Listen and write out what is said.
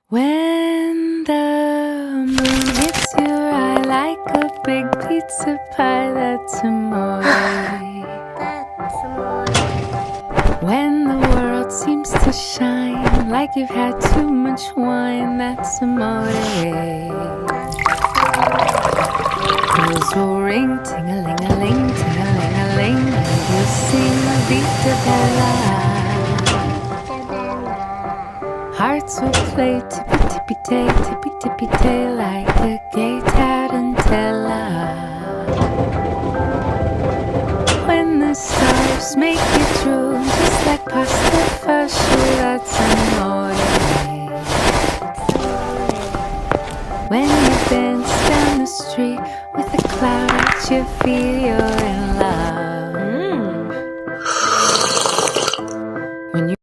When the moon hits your eye like a big pizza pie, that's amore. That's amore. When the world seems to shine like you've had too much wine, that's amore. Bells will ring, ting-a-ling-a-ling, ting-a-ling-a-ling, and you'll sing la vita bella. Hearts will play tippy-tippy-tay, tippy-tippy-tay, like a gay tarantella. When the stars make you drool, just like pasta fascio, that's amore. When you dance down the street with a cloud at your feet,